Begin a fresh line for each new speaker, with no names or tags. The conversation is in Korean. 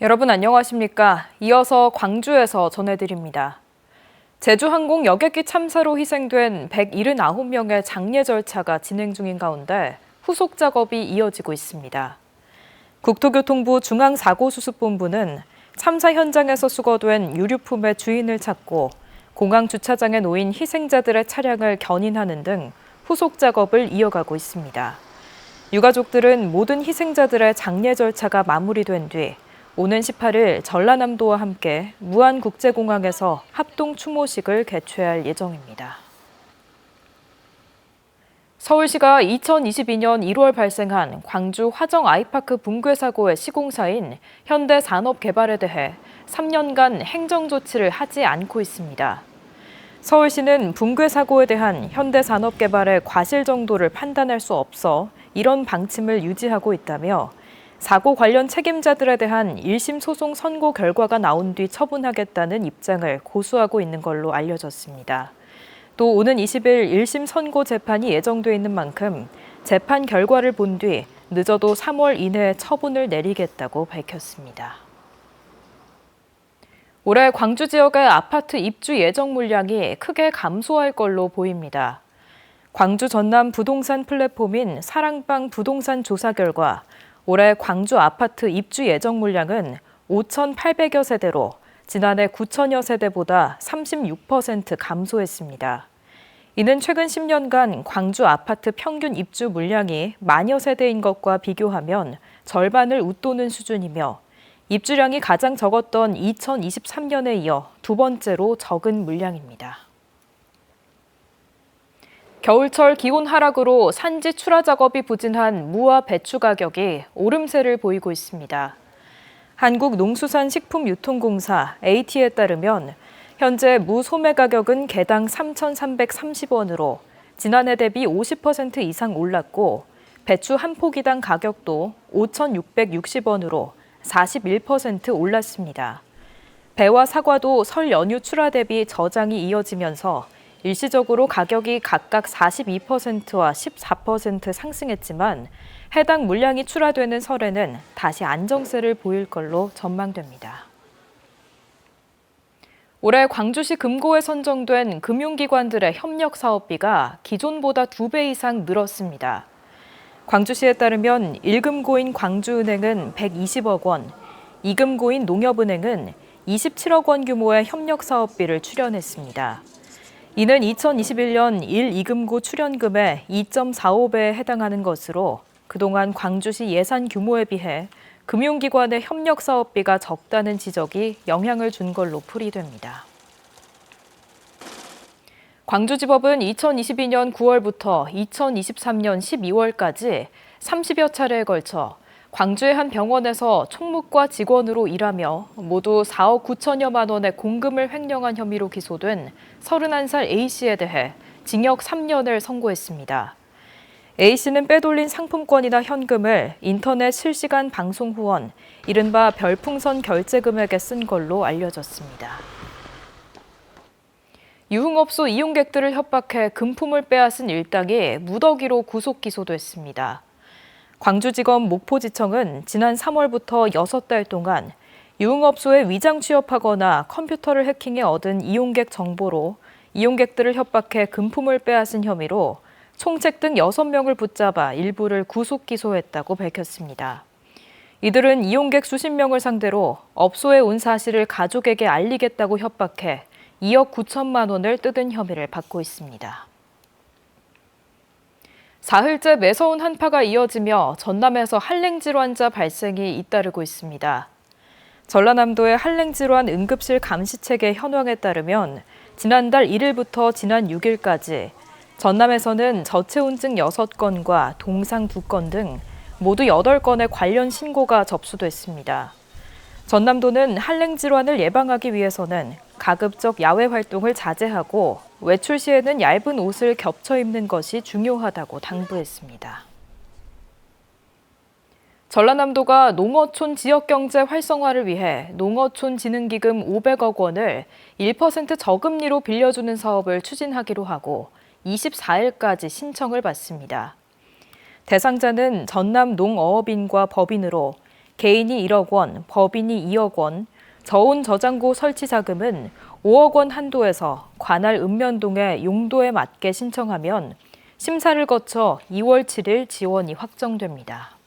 여러분 안녕하십니까? 이어서 광주에서 전해드립니다. 제주항공 여객기 참사로 희생된 179명의 장례 절차가 진행 중인 가운데 후속 작업이 이어지고 있습니다. 국토교통부 중앙사고수습본부는 참사 현장에서 수거된 유류품의 주인을 찾고 공항 주차장에 놓인 희생자들의 차량을 견인하는 등 후속 작업을 이어가고 있습니다. 유가족들은 모든 희생자들의 장례 절차가 마무리된 뒤 오는 18일 전라남도와 함께 무안국제공항에서 합동 추모식을 개최할 예정입니다. 서울시가 2022년 1월 발생한 광주 화정 아이파크 붕괴 사고의 시공사인 현대산업개발에 대해 3년간 행정조치를 하지 않고 있습니다. 서울시는 붕괴 사고에 대한 현대산업개발의 과실 정도를 판단할 수 없어 이런 방침을 유지하고 있다며 사고 관련 책임자들에 대한 1심 소송 선고 결과가 나온 뒤 처분하겠다는 입장을 고수하고 있는 걸로 알려졌습니다. 또 오는 20일 1심 선고 재판이 예정돼 있는 만큼 재판 결과를 본 뒤 늦어도 3월 이내에 처분을 내리겠다고 밝혔습니다. 올해 광주 지역의 아파트 입주 예정 물량이 크게 감소할 걸로 보입니다. 광주 전남 부동산 플랫폼인 사랑방 부동산 조사 결과 올해 광주 아파트 입주 예정 물량은 5,800여 세대로 지난해 9,000여 세대보다 36% 감소했습니다. 이는 최근 10년간 광주 아파트 평균 입주 물량이 만여 세대인 것과 비교하면 절반을 웃도는 수준이며 입주량이 가장 적었던 2023년에 이어 두 번째로 적은 물량입니다. 겨울철 기온 하락으로 산지 출하 작업이 부진한 무와 배추 가격이 오름세를 보이고 있습니다. 한국농수산식품유통공사 AT에 따르면 현재 무 소매 가격은 개당 3,330원으로 지난해 대비 50% 이상 올랐고 배추 한 포기당 가격도 5,660원으로 41% 올랐습니다. 배와 사과도 설 연휴 출하 대비 저장이 이어지면서 일시적으로 가격이 각각 42%와 14% 상승했지만 해당 물량이 출하되는 설에는 다시 안정세를 보일 걸로 전망됩니다. 올해 광주시 금고에 선정된 금융기관들의 협력 사업비가 기존보다 2배 이상 늘었습니다. 광주시에 따르면 1금고인 광주은행은 120억 원, 2금고인 농협은행은 27억 원 규모의 협력 사업비를 출연했습니다. 이는 2021년 1, 2금고 출연금의 2.45배에 해당하는 것으로 그동안 광주시 예산 규모에 비해 금융기관의 협력 사업비가 적다는 지적이 영향을 준 걸로 풀이됩니다. 광주지법은 2022년 9월부터 2023년 12월까지 30여 차례에 걸쳐 광주의 한 병원에서 총무과 직원으로 일하며 모두 4억 9천여만 원의 공금을 횡령한 혐의로 기소된 31살 A씨에 대해 징역 3년을 선고했습니다. A씨는 빼돌린 상품권이나 현금을 인터넷 실시간 방송 후원, 이른바 별풍선 결제 금액에 쓴 걸로 알려졌습니다. 유흥업소 이용객들을 협박해 금품을 빼앗은 일당이 무더기로 구속 기소됐습니다. 광주지검 목포지청은 지난 3월부터 6달 동안 유흥업소에 위장 취업하거나 컴퓨터를 해킹해 얻은 이용객 정보로 이용객들을 협박해 금품을 빼앗은 혐의로 총책 등 6명을 붙잡아 일부를 구속 기소했다고 밝혔습니다. 이들은 이용객 수십 명을 상대로 업소에 온 사실을 가족에게 알리겠다고 협박해 2억 9천만 원을 뜯은 혐의를 받고 있습니다. 사흘째 매서운 한파가 이어지며 전남에서 한랭질환자 발생이 잇따르고 있습니다. 전라남도의 한랭질환 응급실 감시체계 현황에 따르면 지난달 1일부터 지난 6일까지 전남에서는 저체온증 6건과 동상 2건 등 모두 8건의 관련 신고가 접수됐습니다. 전남도는 한랭질환을 예방하기 위해서는 가급적 야외 활동을 자제하고 외출 시에는 얇은 옷을 겹쳐 입는 것이 중요하다고 당부했습니다. 전라남도가 농어촌 지역경제 활성화를 위해 농어촌진흥기금 500억 원을 1% 저금리로 빌려주는 사업을 추진하기로 하고 24일까지 신청을 받습니다. 대상자는 전남 농어업인과 법인으로 개인이 1억 원, 법인이 2억 원, 저온 저장고 설치 자금은 5억 원 한도에서 관할 읍면동의 용도에 맞게 신청하면 심사를 거쳐 2월 7일 지원이 확정됩니다.